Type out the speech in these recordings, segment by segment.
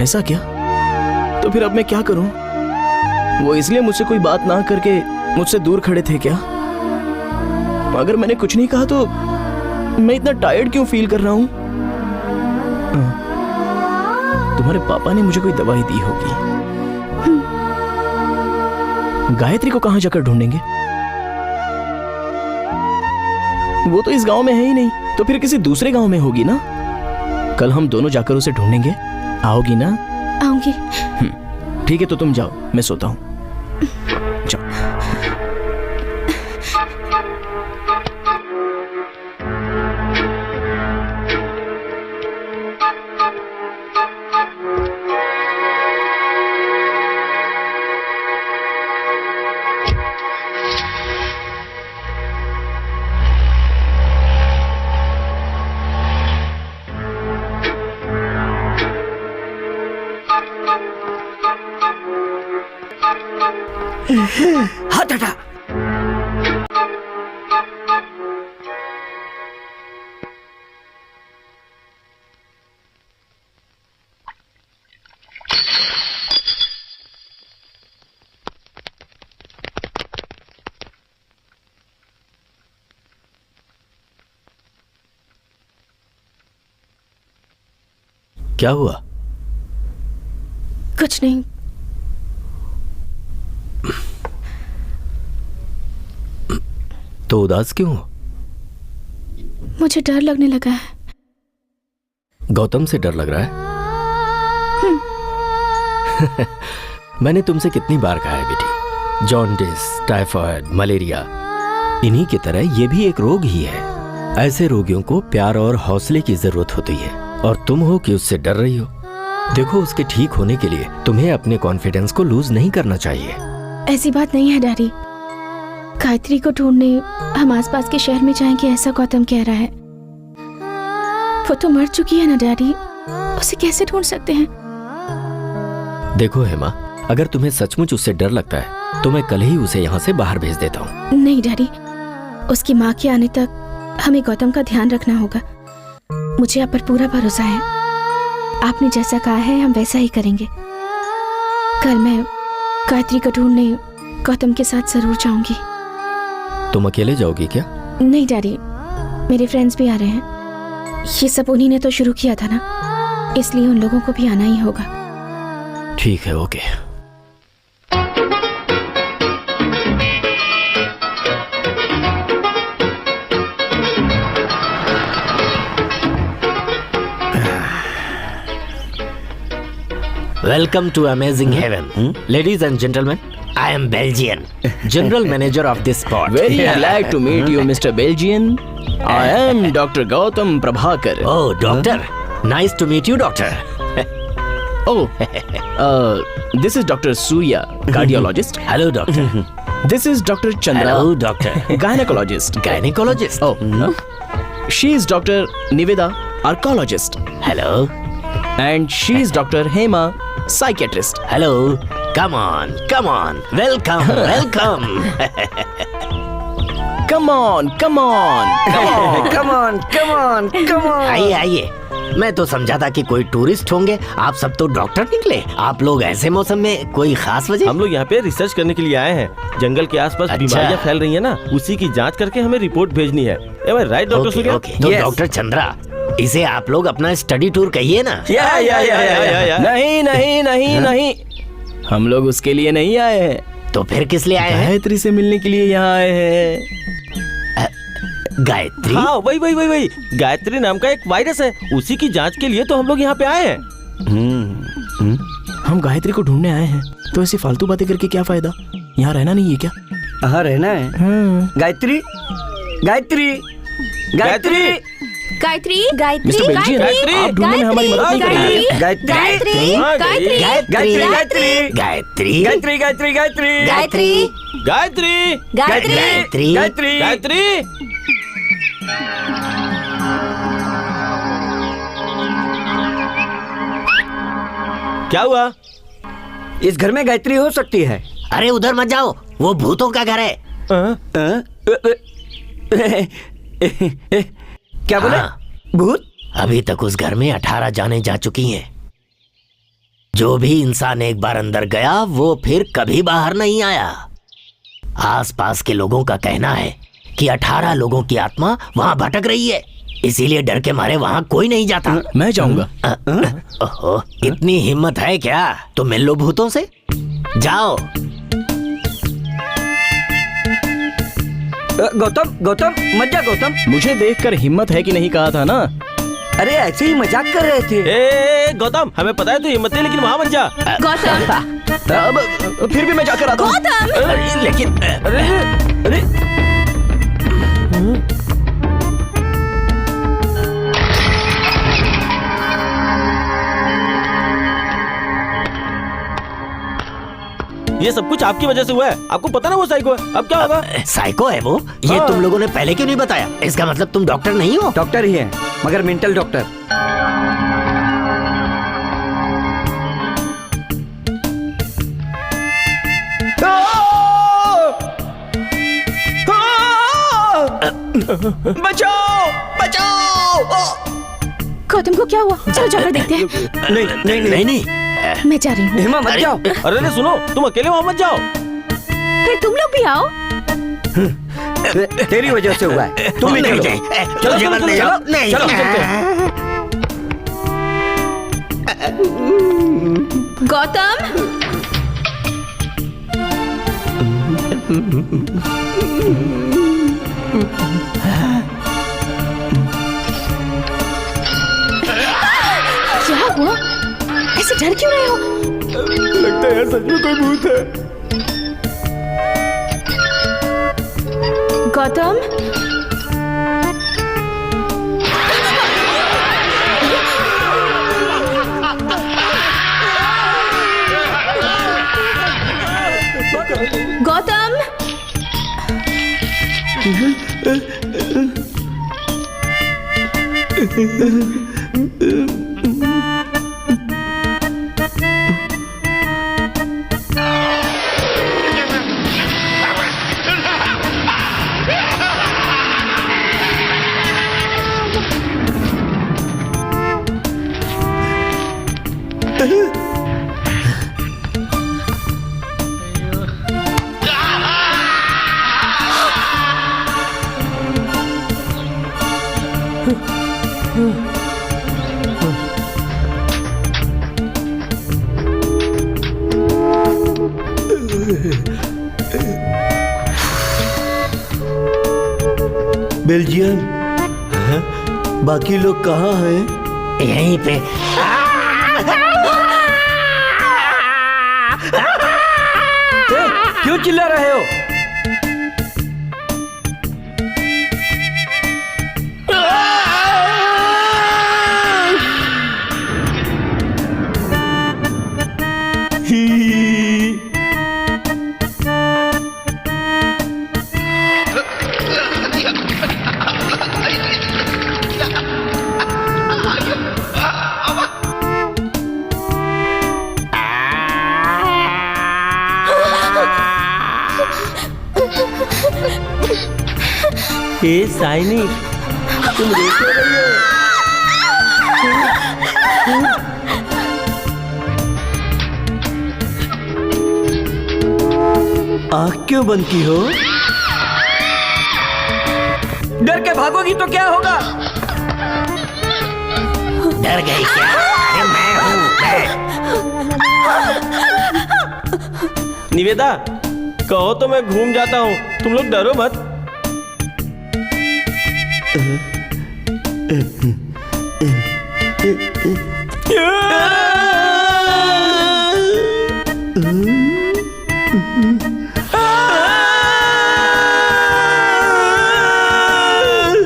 ऐसा क्या? तो फिर अब मैं क्या करूं? वो इसलिए मुझसे कोई बात ना करके मुझसे दूर खड़े थे क्या? अगर मैंने कुछ नहीं कहा तो मैं इतना टायर्ड क्यों फील कर रहा हूं? तुम्हारे पापा ने मुझे कोई दवाई दी होगी। गायत्री को कहां जाकर ढूंढेंगे? वो तो इस गांव में है ही नहीं, तो फिर किसी दूसरे गांव में होगी ना। कल हम दोनों जाकर उसे ढूंढेंगे। आओगी ना? आऊंगी। ठीक है, तो तुम जाओ, मैं सोता हूं। जाओ। हाथ हटा। क्या हुआ? कुछ नहीं। तो उदास क्यों हो? मुझे डर लगने लगा है। गौतम से डर लग रहा है? मैंने तुमसे कितनी बार कहा है बेटी, जॉन्डिस, टाइफाइड, मलेरिया, इन्हीं की तरह ये भी एक रोग ही है। ऐसे रोगियों को प्यार और हौसले की जरूरत होती है, और तुम हो कि उससे डर रही हो। देखो, उसके ठीक होने के लिए तुम्हें अपने कॉन्फिडेंस को लूज नहीं करना चाहिए। ऐसी बात नहीं है डैडी। गायत्री को ढूंढने हम आसपास के शहर में जाएंगे, ऐसा गौतम कह रहा है। वो तो मर चुकी है ना डैडी, उसे कैसे ढूंढ सकते हैं? देखो हेमा, अगर तुम्हें सचमुच उससे डर लगता है तो मैं कल ही उसे यहाँ से बाहर भेज देता हूँ। नहीं डैडी, उसकी माँ के आने तक हमें गौतम का ध्यान रखना होगा। मुझे आप पर पूरा भरोसा है। आपने जैसा कहा है हम वैसा ही करेंगे। कल मैं गायत्री को ढूंढने गौतम के साथ जरूर जाऊंगी। तुम अकेले जाओगी क्या? नहीं डैडी, मेरे फ्रेंड्स भी आ रहे हैं। ये सब उन्हीं ने तो शुरू किया था ना, इसलिए उन लोगों को भी आना ही होगा। ठीक है, okay. Welcome to Amazing Heaven. Ladies and gentlemen, I am Belgian, General Manager of this spot. Very glad to meet you, Mr. Belgian. I am Dr. Gautam Prabhakar. Oh, doctor. Nice to meet you, doctor. This is Dr. Suya, cardiologist. Hello, doctor. This is Dr. Chandra, Hello, doctor. gynecologist. Gynecologist. She is Dr. Niveda, archaeologist. Hello. And she is Dr. Hema, psychiatrist. Hello. Come on, come on. Welcome, welcome. Come on, come on, come on. Come on, come on, come on. आइए आइए। मैं तो समझा था कि कोई tourist होंगे, आप सब तो डॉक्टर निकले। आप लोग ऐसे मौसम में, कोई खास वजह? हम लोग यहाँ पे रिसर्च करने के लिए आए हैं। जंगल के आसपास बीमारियाँ फैल रही है ना, उसी की जांच करके हमें रिपोर्ट भेजनी है। Right doctor Surya? तो डॉक्टर चंद्रा, इसे आप लोग अपना स्टडी टूर कहिए ना। या। नहीं नहीं नहीं नहीं, हम लोग उसके लिए नहीं आए हैं। तो फिर किस लिए आए हैं? गायत्री से मिलने के लिए यहाँ आए हैं। गायत्री? हाँ, वही गायत्री नाम का एक वायरस है, उसी की जांच के लिए तो हम लोग यहाँ पे आए हैं। हम गायत्री को ढूंढने आए हैं, तो ऐसी फालतू बातें करके क्या फायदा? यहाँ रहना नहीं है क्या? हाँ, रहना है। गायत्री, गायत्री, गायत्री, गायत्री, गायत्री, मिस्टर बेल्जियन, आप ढूंढने में हमारी मदद नहीं करेंगे। गायत्री, गायत्री, गायत्री, गायत्री, गायत्री, गायत्री, गायत्री, गायत्री, गायत्री, गायत्री, गायत्री, गायत्री, गायत्री, गायत्री। क्या हुआ? इस घर में गायत्री हो सकती है। अरे उधर मत जाओ, वो भूतों का घर है। क्या बोले? हाँ। भूत? अभी तक उस घर में 18 जाने जा चुकी हैं। जो भी इंसान एक बार अंदर गया वो फिर कभी बाहर नहीं आया। आसपास के लोगों का कहना है कि 18 लोगों की आत्मा वहाँ भटक रही है, इसीलिए डर के मारे वहाँ कोई नहीं जाता। मैं जाऊंगा। ओहो, इतनी हिम्मत है क्या? तो मिल लो भूतों से, जाओ। गौतम गौतम मत जा गौतम। मुझे देखकर हिम्मत है कि नहीं कहा था ना। अरे ऐसे ही मजाक कर रहे थे। ए गौतम, हमें पता है तू हिम्मत है, लेकिन वहाँ मत जा। गौतम, अब फिर भी मैं जाकर आता हूँ। गौतम, लेकिन अरे ये सब कुछ आपकी वजह से हुआ है। आपको पता ना वो साइको है। अब क्या होगा? साइको है वो? ये हाँ। तुम लोगों ने पहले क्यों नहीं बताया? इसका मतलब तुम डॉक्टर नहीं हो? डॉक्टर ही है, मगर मेंटल डॉक्टर। बचाओ बचाओ। गौतम को क्या हुआ? चलो जाकर देखते हैं। नहीं नहीं नहीं, नहीं। मैं जा रही हूँ। हेमा मत जाओ। अरे सुनो, तुम अकेले वहाँ मत जाओ। फिर तुम लोग भी आओ। तेरी वजह से हुआ है, तुम ही नहीं चलो। जाए। चलो, मुझे चलो, मत चलो, ले जाओ। चलो। नहीं। चलो, चलते हैं। गौतम, क्या हुआ? ऐसे डर क्यों रहे हो? लगता है यार सच में कोई भूत है। गौतम, गौतम, बेल्जियम, बाकी लोग कहाँ हैं? यहीं पे। क्यों चिल्ला रहे हो? ए साइनी, तुम रो क्यों रही हो? आँख क्यों बंद की हो? डर के भागोगी तो क्या होगा? डर गई क्या? अरे मैं हूँ, निवेदा, कहो तो मैं घूम जाता हूँ। तुम लोग डरो मत।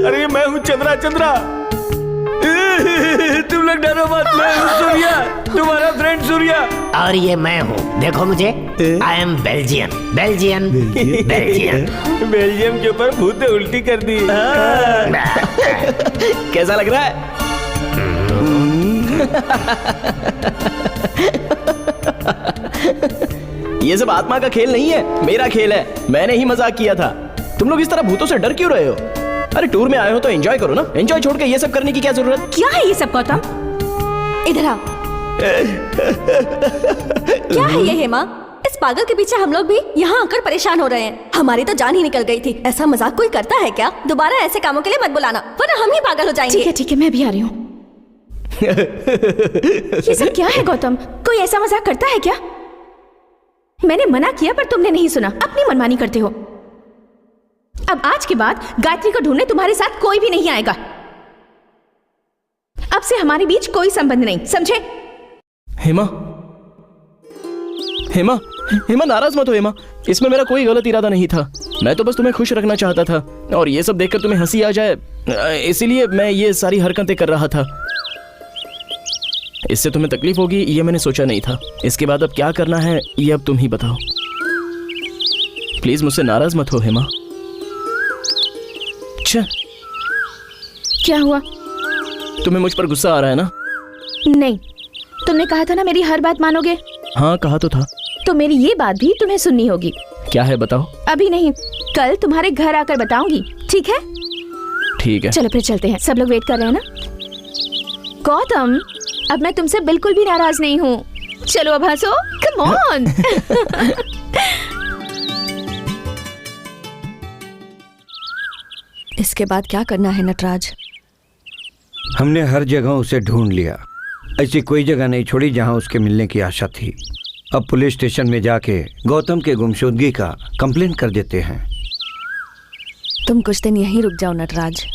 अरे मैं हूँ चंद्रा। चंद्रा, तुम लोग डरो मत। मैं हूँ सूर्या, तुम्हारा फ्रेंड सूर्या। और ये मैं हूँ, देखो मुझे। I am Belgian. Belgian. Belgian. Belgium के ऊपर भूत ने उल्टी कर दी। कैसा लग रहा है? ये सब आत्मा का खेल नहीं है, मेरा खेल है। मैंने ही मजाक किया था। तुम लोग इस तरह भूतों से डर क्यों रहे हो? अरे टूर में आए हो तो एंजॉय करो ना। एंजॉय छोड़ के ये सब करने की क्या जरूरत? क्या है ये सब? गौतम, इधर आओ। क्या है ये हेमा? इस पागल के पीछे हम लोग भी यहाँ आकर परेशान हो रहे हैं। हमारी तो जान ही निकल गई थी। ऐसा मजाक कोई करता है क्या? दोबारा ऐसे कामों के लिए मत बुलाना, वरना हम ही पागल हो जाएंगे। ठीक है, मैं भी आ रही हूँ। ये सब क्या है गौतम? कोई ऐसा मजाक करता है क्या? मैंने मना किया पर तुमने नहीं सुना, अपनी मनमानी करते हो। अब आज के बाद गायत्री को ढूंढने तुम्हारे साथ कोई भी नहीं आएगा। अब से हमारे बीच कोई संबंध नहीं, समझे? हेमा, हेमा, हेमा नाराज मत हो हेमा, इसमें मेरा कोई गलत इरादा नहीं था। मैं तो बस तुम्हें खुश रखना चाहता था और ये सब देखकर तुम्हें हंसी आ जाए, इसीलिए मैं ये सारी हरकतें कर रहा था। इससे तुम्हें तकलीफ होगी ये मैंने सोचा नहीं था। इसके बाद अब क्या करना है ये अब तुम ही बताओ। प्लीज मुझसे नाराज मत हो हेमा। अच्छा, क्या हुआ? तुम्हें मुझ पर गुस्सा आ रहा है ना? नहीं, तुमने कहा था ना मेरी हर बात मानोगे। हाँ कहा तो था। तो मेरी ये बात भी तुम्हें सुननी होगी। क्या है बताओ। अभी नहीं, कल तुम्हारे घर आकर बताऊंगी, ठीक है? ठीक है। चलो फिर चलते हैं, सब लोग वेट कर रहे हैं ना। गौतम, अब मैं तुमसे बिल्कुल भी नाराज नहीं हूँ। चलो अब हंसो, कम ऑन। इसके बाद क्या करना है नटराज? हमने हर जगह उसे ढूंढ लिया, ऐसी कोई जगह नहीं छोड़ी जहां उसके मिलने की आशा थी। अब पुलिस स्टेशन में जाके गौतम के गुमशुदगी का कंप्लेंट कर देते हैं। तुम कुछ दिन यहीं रुक जाओ नटराज।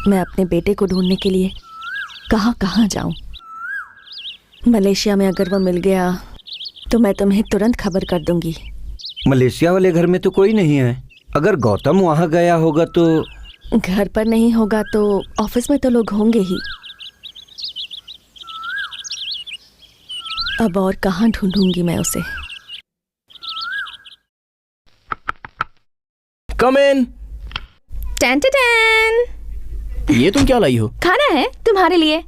मैं अपने बेटे को ढूंढने के लिए कहाँ जाऊं? मलेशिया में अगर वो मिल गया तो मैं तुम्हें तुरंत खबर कर दूंगी। मलेशिया वाले घर में तो कोई नहीं है। अगर गौतम वहां गया होगा तो? घर पर नहीं होगा तो ऑफिस में तो लोग होंगे ही। अब और कहाँ ढूंढूंगी मैं उसे? Come in. टन टन टन। ये तुम क्या लाई हो? खाना है तुम्हारे लिए।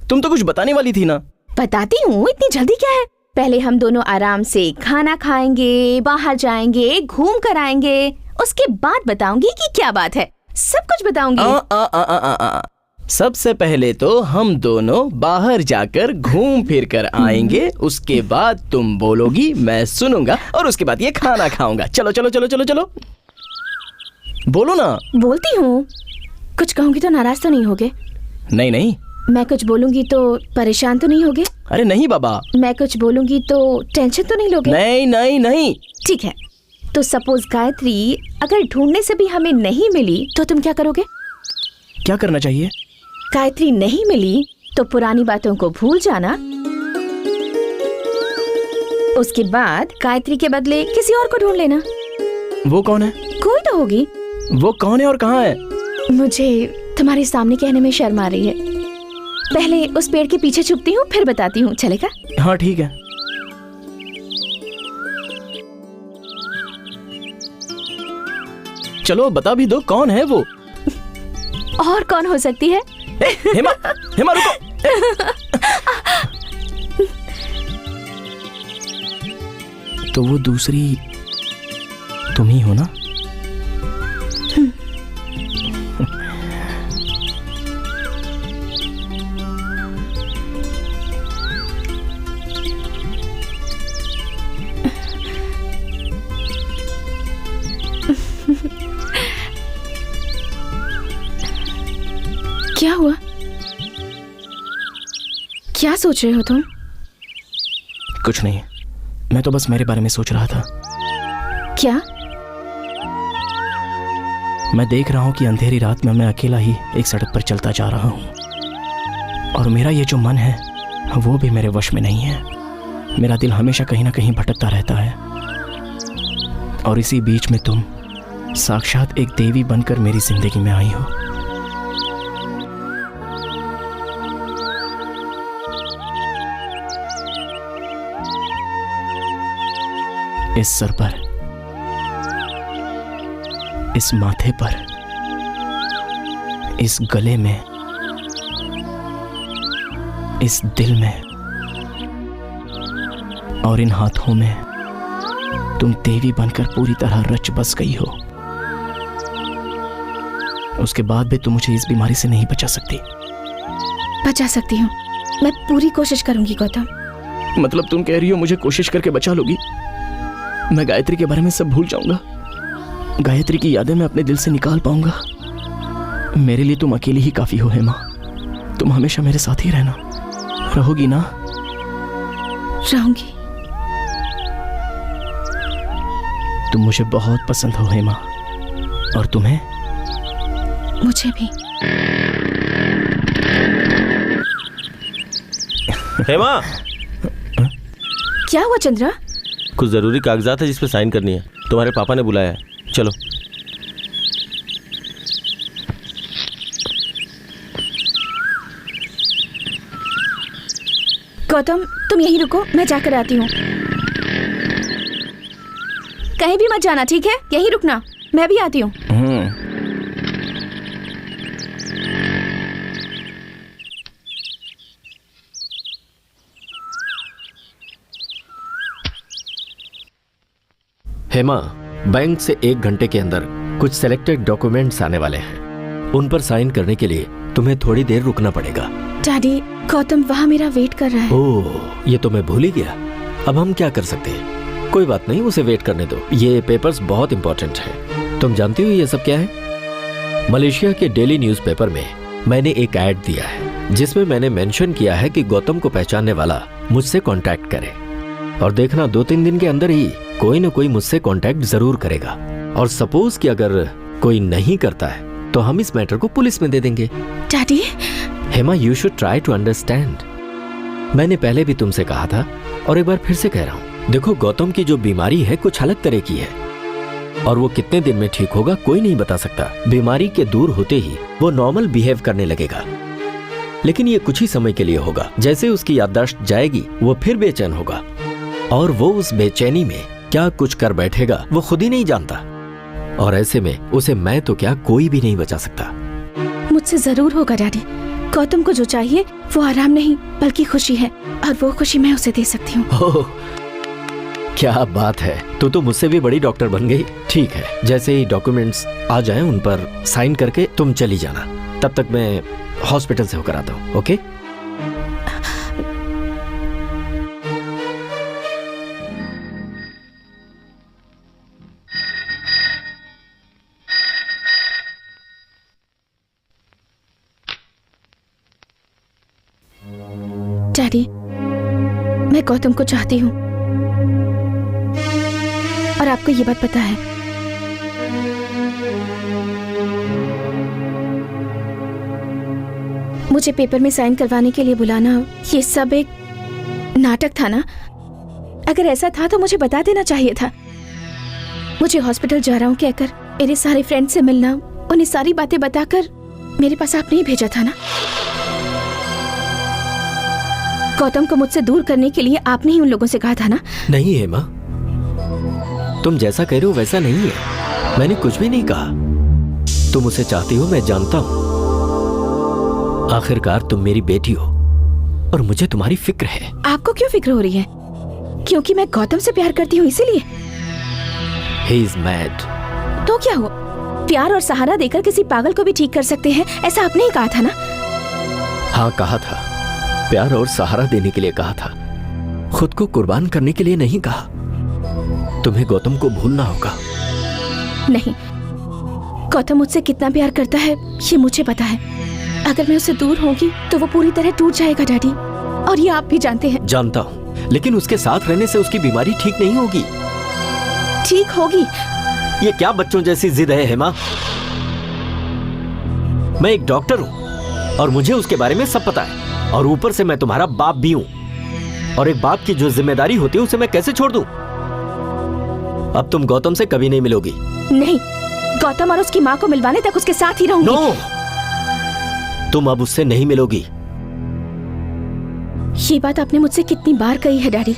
तुम तो कुछ बताने वाली थी ना। बताती हूँ, इतनी जल्दी क्या है? पहले हम दोनों आराम से खाना खाएंगे, बाहर जाएंगे, घूम कर आएंगे, उसके बाद बताऊंगी कि क्या बात है। सब कुछ बताऊंगी। सबसे पहले तो हम दोनों बाहर जाकर घूम फिर कर आएंगे, उसके बाद तुम बोलोगी, मैं सुनूंगा और उसके बाद ये खाना खाऊंगा। चलो चलो चलो चलो चलो, बोलो ना। बोलती हूँ। कुछ कहूंगी तो नाराज तो नहीं होगे? नहीं नहीं। मैं कुछ बोलूंगी तो परेशान तो नहीं होगे? अरे नहीं बाबा। मैं कुछ बोलूंगी तो टेंशन तो नहीं लोगे? नहीं नहीं नहीं। ठीक है, तो सपोज गायत्री अगर ढूंढने से भी हमें नहीं मिली तो तुम क्या करोगे? क्या करना चाहिए? गायत्री नहीं मिली तो पुरानी बातों को भूल जाना, उसके बाद गायत्री के बदले किसी और को ढूंढ लेना। वो कौन है? कोई तो होगी। वो कौन है और कहाँ है? मुझे तुम्हारे सामने कहने में शर्म आ रही है। पहले उस पेड़ के पीछे छुपती हूँ, फिर बताती हूँ, चलेगा? हाँ ठीक है। चलो बता भी दो, कौन है वो? और कौन हो सकती है? हेमा, हेमा रुको। तो वो दूसरी तुम ही हो ना? क्या हुआ? क्या सोच रहे हो तुम? कुछ नहीं, मैं तो बस मेरे बारे में सोच रहा था। क्या? मैं देख रहा हूं कि अंधेरी रात में मैं अकेला ही एक सड़क पर चलता जा रहा हूं और मेरा ये जो मन है वो भी मेरे वश में नहीं है। मेरा दिल हमेशा कहीं ना कहीं भटकता रहता है और इसी बीच में तुम साक्षात एक देवी बनकर मेरी जिंदगी में आई हो। इस सर पर, इस माथे पर, इस गले में, इस दिल में और इन हाथों में तुम देवी बनकर पूरी तरह रच बस गई हो। उसके बाद भी तुम मुझे इस बीमारी से नहीं बचा सकती। बचा सकती हूँ, मैं पूरी कोशिश करूंगी गौतम। मतलब तुम कह रही हो मुझे कोशिश करके बचा लोगी? मैं गायत्री के बारे में सब भूल जाऊंगा, गायत्री की यादें मैं अपने दिल से निकाल पाऊंगा। मेरे लिए तुम अकेली ही काफी हो हेमा। तुम हमेशा मेरे साथ ही रहना, रहोगी ना? रहूंगी। तुम मुझे बहुत पसंद हो हेमा, और तुम्हें? मुझे भी। हेमा, क्या हुआ चंद्रा? कुछ जरूरी कागजात है जिस पे साइन करनी है। तुम्हारे पापा ने बुलाया है, चलो। गौतम तुम यहीं रुको, मैं जाकर आती हूँ। कहीं भी मत जाना, ठीक है? यहीं रुकना, मैं भी आती हूँ। हेमा, बैंक से 1 घंटे के अंदर कुछ सिलेक्टेड डॉक्यूमेंट्स आने वाले हैं। उन पर साइन करने के लिए तुम्हें थोड़ी देर रुकना पड़ेगा। डैडी, गौतम वहाँ मेरा वेट कर रहा है। ओह, ये तो मैं भूल ही गया। अब हम क्या कर सकते हैं? कोई बात नहीं, उसे वेट करने दो। ये पेपर्स बहुत इंपॉर्टेंट हैं। तुम जानती हो ये सब क्या है? मलेशिया के डेली न्यूज़पेपर में मैंने एक ऐड दिया है जिसमें मैंने मेंशन किया है कि गौतम को पहचानने वाला मुझसे कांटेक्ट करे। और देखना, 2-3 दिन के अंदर ही कोई न कोई मुझसे कांटेक्ट जरूर करेगा। और सपोज कि अगर कोई नहीं करता है तो हम इस मैटर को पुलिस में दे देंगे। Daddy, Hema, you should try to understand. मैंने पहले भी तुमसे कहा था और एक बार फिर से कह रहा हूँ, देखो गौतम की जो बीमारी है कुछ अलग तरह की है और वो कितने दिन में ठीक होगा कोई नहीं बता सकता। बीमारी के दूर होते ही वो नॉर्मल बिहेव करने लगेगा, लेकिन ये कुछ ही समय के लिए होगा। जैसे उसकी याददाश्त जाएगी वो फिर बेचैन होगा और वो उस बेचैनी में क्या कुछ कर बैठेगा वो खुद ही नहीं जानता। और ऐसे में उसे मैं तो क्या कोई भी नहीं बचा सकता। मुझसे जरूर होगा डैडी। गौतम को जो चाहिए वो आराम नहीं बल्कि खुशी है, और वो खुशी मैं उसे दे सकती हूँ। ओह, क्या बात है, तो मुझसे भी बड़ी डॉक्टर बन गई। ठीक है, जैसे ही डॉक्यूमेंट्स आ जाएं उन पर साइन करके तुम चली जाना। तब तक मैं हॉस्पिटल से होकर आता हूँ। ओके? डैडी, मैं गौतम को चाहती हूँ और आपको ये बात पता है। मुझे पेपर में साइन करवाने के लिए बुलाना, ये सब एक नाटक था ना? अगर ऐसा था तो मुझे बता देना चाहिए था। मुझे हॉस्पिटल जा रहा हूँ कहकर, मेरे सारे फ्रेंड से मिलना, उन्हें सारी बातें बताकर मेरे पास आपने ही भेजा था ना? गौतम को मुझसे दूर करने के लिए आपने ही उन लोगों से कहा था ना? नहीं हेमा, तुम जैसा कह रहे हो वैसा नहीं है। मैंने कुछ भी नहीं कहा। तुम उसे चाहती हो, मैं जानता हूं। आखिरकार तुम मेरी बेटी हो और मुझे तुम्हारी फिक्र है। आपको क्यों फिक्र हो रही है? क्योंकि मैं गौतम से प्यार करती हूँ इसीलिए? He is mad। तो क्या हुआ? प्यार और सहारा देकर किसी पागल को भी ठीक कर सकते हैं, ऐसा आपने ही कहा था ना? हाँ, कहा था। प्यार और सहारा देने के लिए कहा था, खुद को कुर्बान करने के लिए नहीं कहा। तुम्हें गौतम को भूलना होगा। नहीं, गौतम मुझसे कितना प्यार करता है ये मुझे पता है। अगर मैं उससे दूर होंगी तो वो पूरी तरह टूट जाएगा डैडी, और ये आप भी जानते हैं। जानता हूँ, लेकिन उसके साथ रहने से उसकी बीमारी ठीक नहीं होगी। ठीक होगी। ये क्या बच्चों जैसी जिद है हेमा? मैं एक डॉक्टर हूँ और मुझे उसके बारे में सब पता है, और ऊपर से मैं तुम्हारा बाप भी हूँ, और एक बाप की जो जिम्मेदारी होती है उसे मैं कैसे छोड़ दूं? अब तुम गौतम से कभी नहीं मिलोगी। नहीं, गौतम और उसकी माँ को मिलवाने तक उसके साथ ही रहूंगी। नो, तुम अब उससे नहीं मिलोगी। ये बात आपने मुझसे कितनी बार कही है डैडी।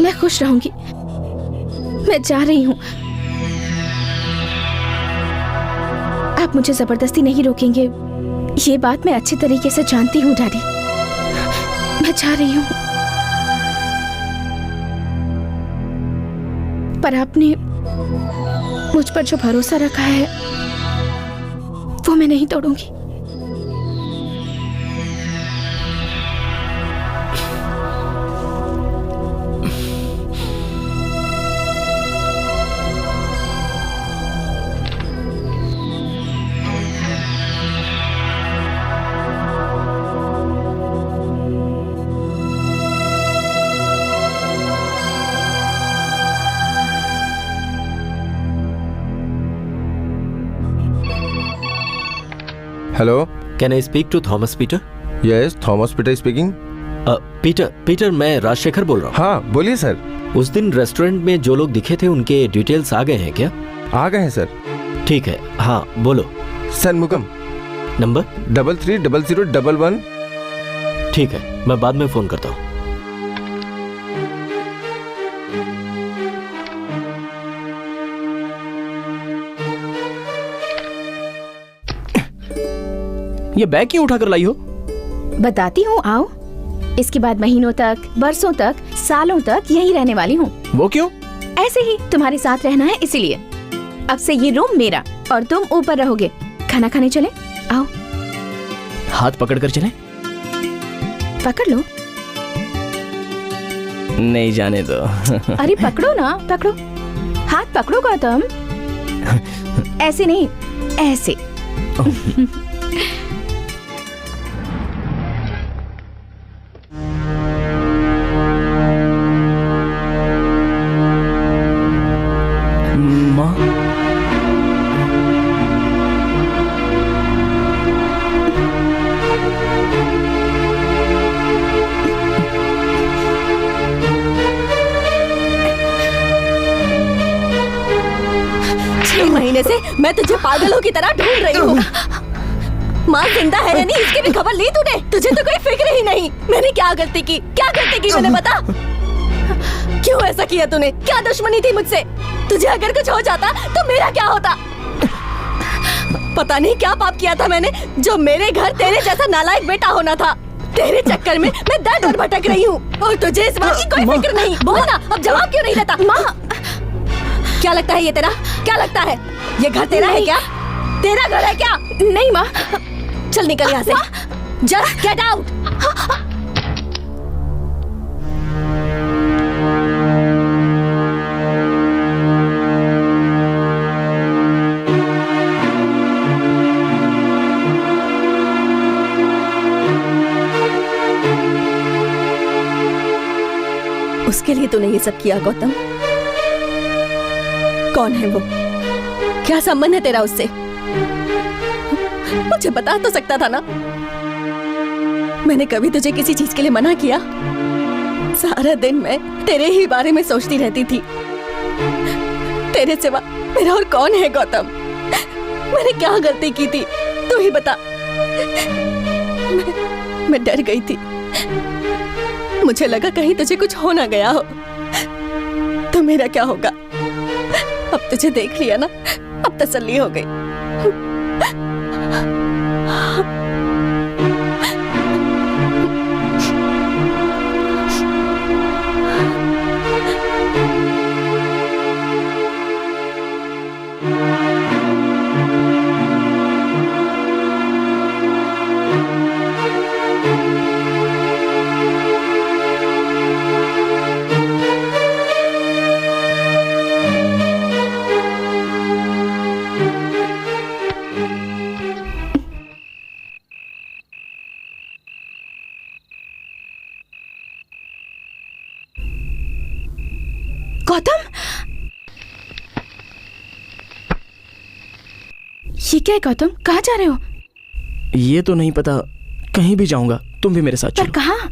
मैं खुश रहूंगी। मैं जा रही हूँ। आप मुझे जबरदस्ती नहीं रोकेंगे, ये बात मैं अच्छी तरीके से जानती हूँ डैडी। मैं जा रही हूँ, पर आपने मुझ पर जो भरोसा रखा है वो मैं नहीं तोड़ूंगी। Hello, can I speak to Thomas Peter? Yes, Thomas Peter speaking. Peter मैं राजशेखर बोल रहा हूँ। हाँ बोलिए सर। उस दिन रेस्टोरेंट में जो लोग दिखे थे उनके डिटेल्स आ गए हैं क्या? आ गए हैं सर। ठीक है, हाँ बोलो। सनमुगम, नंबर 330011। ठीक है, मैं बाद में फोन करता हूँ। ये बैग क्यों उठा कर लाई हो? बताती हूँ, आओ। इसके बाद महीनों तक, बरसों तक, सालों तक यहीं रहने वाली हूँ। वो क्यों? ऐसे ही तुम्हारे साथ रहना है इसीलिए। अब से ये रूम मेरा और तुम ऊपर रहोगे। खाना खाने चले? आओ। हाथ पकड़ कर चले? पकड़ लो। नहीं जाने दो। अरे पकड़ो ना, पकड़ो। हाथ पकड़ो गौतम। ऐसे नहीं, ऐसे। माँ, महीने से मैं तुझे पागलों की तरह ढूंढ रही हूँ। माँ जिंदा है या नहीं इसकी भी खबर ली तूने? तुझे तो कोई फिक्र ही नहीं। मैंने क्या गलती की मैंने बता। क्यों ऐसा किया तूने? क्या दुश्मनी थी मुझसे? तुझे अगर कुछ हो जाता तो मेरा क्या होता? पता नहीं क्या पाप किया था मैंने जो मेरे घर तेरे जैसा नालायक बेटा होना था। तेरे चक्कर में मैं दर दर भटक रही हूँ और तुझे इस बात की कोई फिक्र नहीं। बोल ना, अब जवाब क्यों नहीं देता? माँ, क्या लगता है ये तेरा? क्या लगता है ये घर तेरा है क्या? तेरा घर है क्या? नहीं माँ। चल निकल यहाँ से। Just get out. उसके लिए तूने ये सब किया गौतम? कौन है वो? क्या संबंध है तेरा उससे? मुझे बता तो सकता था ना। मैंने कभी तुझे किसी चीज के लिए मना किया? सारा दिन मैं तेरे ही बारे में सोचती रहती थी। तेरे सिवा मेरा और कौन है गौतम? मैंने क्या गलती की थी तू ही बता। मैं डर गई थी। मुझे लगा कहीं तुझे कुछ हो ना गया हो तो मेरा क्या होगा। अब तुझे देख लिया ना, अब तसल्ली हो गई। गौतम, ये क्या है गौतम? कहाँ जा रहे हो? ये तो नहीं पता, कहीं भी जाऊंगा। तुम भी मेरे साथ पर चलो। कहाँ?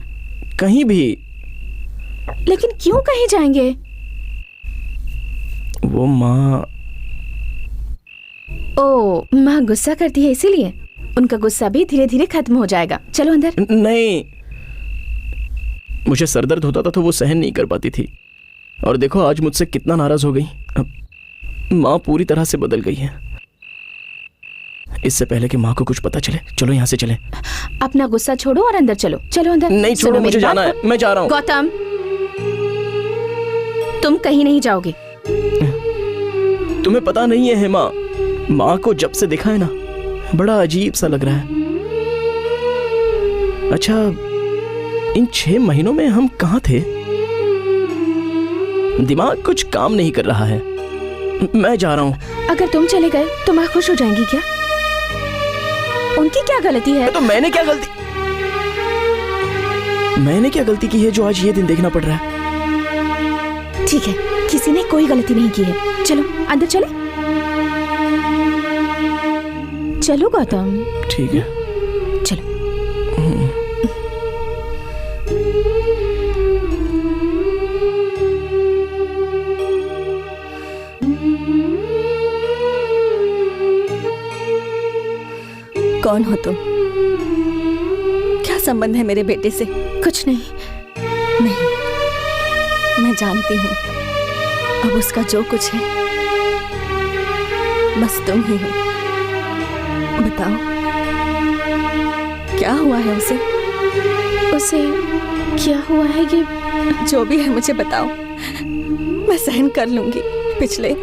कहीं भी। लेकिन क्यों कहीं जाएंगे? वो माँ। ओ, माँ गुस्सा करती है इसीलिए। उनका गुस्सा भी धीरे धीरे खत्म हो जाएगा। चलो अंदर। नहीं, मुझे सर दर्द होता था तो वो सहन नहीं कर पाती थी, और देखो आज मुझसे कितना नाराज हो गई। अब माँ पूरी तरह से बदल गई है। इससे पहले कि माँ को कुछ पता चले, चलो यहाँ से चलें। अपना गुस्सा छोड़ो और अंदर चलो। चलो अंदर। नहीं छोड़ो, सुनो मुझे मेरी जाना बात है। मैं जा रहा हूँ। गौतम, तुम कहीं नहीं जाओगे। तुम्हें पता नहीं है हेमा, माँ को जब से देखा है ना, बड़ा अजीब सा लग रहा है। अच्छा, इन 6 महीनों में हम कहाँ थे? दिमाग कुछ काम नहीं कर रहा है। मैं जा रहा हूँ। अगर तुम चले गए तो माँ खुश हो जाएंगी क्या? उनकी क्या गलती है? तो मैंने क्या गलती की है जो आज ये दिन देखना पड़ रहा है? ठीक है, किसी ने कोई गलती नहीं की है। चलो अंदर चले। चलो गौतम, ठीक है। चलो। कौन हो तुम? क्या संबंध है मेरे बेटे से? कुछ नहीं। नहीं, मैं जानती हूँ अब उसका जो कुछ है बस तुम ही हो। बताओ क्या हुआ है उसे? उसे क्या हुआ है ये? जो भी है मुझे बताओ, मैं सहन कर लूंगी। पिछले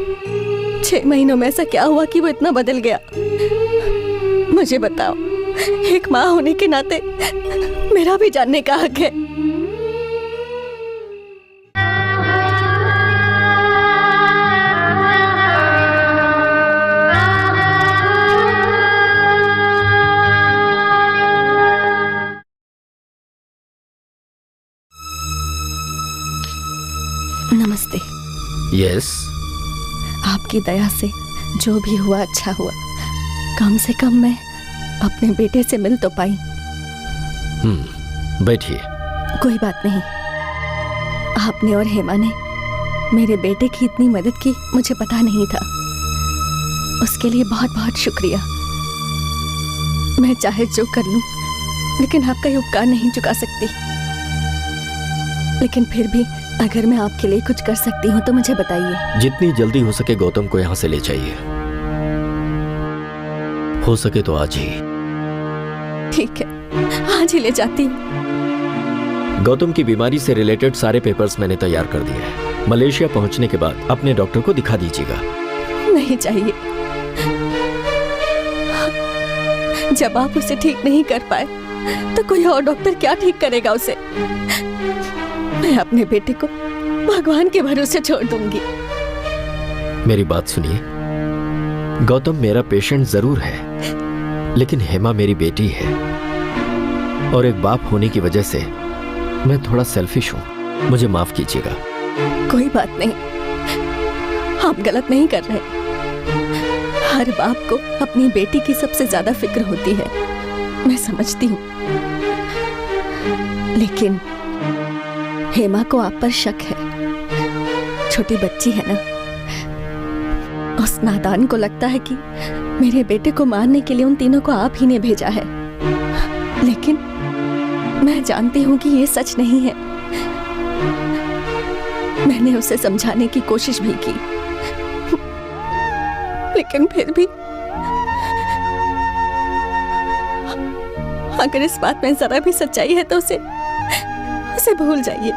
6 महीनों में ऐसा क्या हुआ कि वो इतना बदल गया? मुझे बताओ, एक माँ होने के नाते मेरा भी जानने का हक है। नमस्ते। यस। आपकी दया से जो भी हुआ अच्छा हुआ। कम से कम मैं अपने बेटे से मिल तो पाई। बैठिए। कोई बात नहीं। आपने और हेमा ने मेरे बेटे की इतनी मदद की मुझे पता नहीं था। उसके लिए बहुत बहुत शुक्रिया। मैं चाहे जो कर लूं, लेकिन आपका ये उपकार नहीं चुका सकती। लेकिन फिर भी अगर मैं आपके लिए कुछ कर सकती हूँ तो मुझे बताइए। जितनी जल्दी हो सके गौतम को यहाँ से ले जाइए। हो सके तो आज ही। ठीक है, आज ही ले जाती हूँ। गौतम की बीमारी से रिलेटेड सारे पेपर्स मैंने तैयार कर दिए हैं। मलेशिया पहुंचने के बाद अपने डॉक्टर को दिखा दीजिएगा। नहीं चाहिए। जब आप उसे ठीक नहीं कर पाए तो कोई और डॉक्टर क्या ठीक करेगा उसे? मैं अपने बेटे को भगवान के भरोसे छोड़ दूंगी। मेरी बात सुनिए, गौतम मेरा पेशेंट जरूर है, लेकिन हेमा मेरी बेटी है और एक बाप होने की वजह से मैं थोड़ा सेल्फिश हूं। मुझे माफ कीजिएगा। कोई बात नहीं, आप गलत नहीं कर रहे। हर बाप को अपनी बेटी की सबसे ज्यादा फिक्र होती है, मैं समझती हूँ। लेकिन हेमा को आप पर शक है। छोटी बच्ची है ना, उस नादान को लगता है कि मेरे बेटे को मारने के लिए उन तीनों को आप ही ने भेजा है। लेकिन मैं जानती हूँ कि ये सच नहीं है। मैंने उसे समझाने की कोशिश भी की, लेकिन फिर भी अगर इस बात में जरा भी सच्चाई है तो उसे भूल जाइए।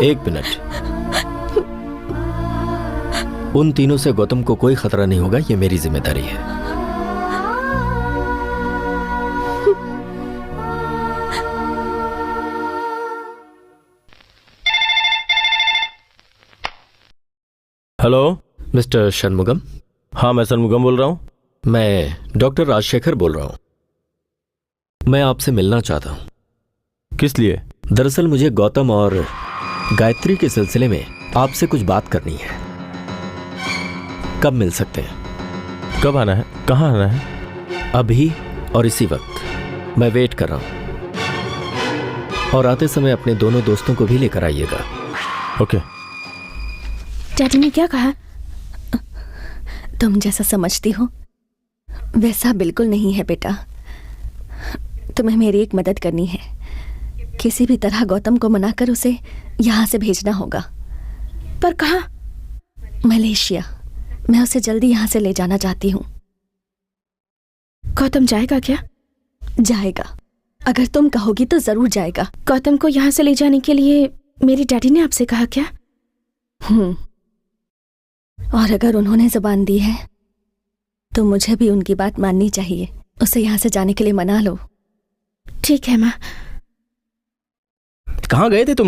एक मिनट। उन तीनों से गौतम को कोई खतरा नहीं होगा, ये मेरी जिम्मेदारी है। Hello mister Shanmugam. हाँ, मैं षणमुगम बोल रहा हूँ। मैं डॉक्टर राजशेखर बोल रहा हूं। मैं आपसे मिलना चाहता हूं। किस लिए? दरअसल मुझे गौतम और गायत्री के सिलसिले में आपसे कुछ बात करनी है। कब मिल सकते हैं? कब आना है? कहाँ आना है? अभी और इसी वक्त। मैं वेट कर रहा हूं। और आते समय अपने दोनों दोस्तों को भी लेकर आइएगा। ओके। डैडी ने क्या कहा? तुम जैसा समझती हो वैसा बिल्कुल नहीं है बेटा। तुम्हें मेरी एक मदद करनी है। किसी भी तरह गौतम को मनाकर उसे यहाँ से भेजना होगा। पर कहाँ? मलेशिया। मैं उसे जल्दी यहाँ से ले जाना चाहती हूँ। गौतम जाएगा क्या? जाएगा। अगर तुम कहोगी तो जरूर जाएगा। गौतम को यहाँ से ले जाने के लिए मेरी डैडी ने आपसे कहा क्या? और अगर उन्होंने जुबान दी है तो मुझे भी उनकी बात माननी चाहिए। उसे यहाँ से जाने के लिए मना लो। ठीक है माँ। कहाँ गए थे तुम?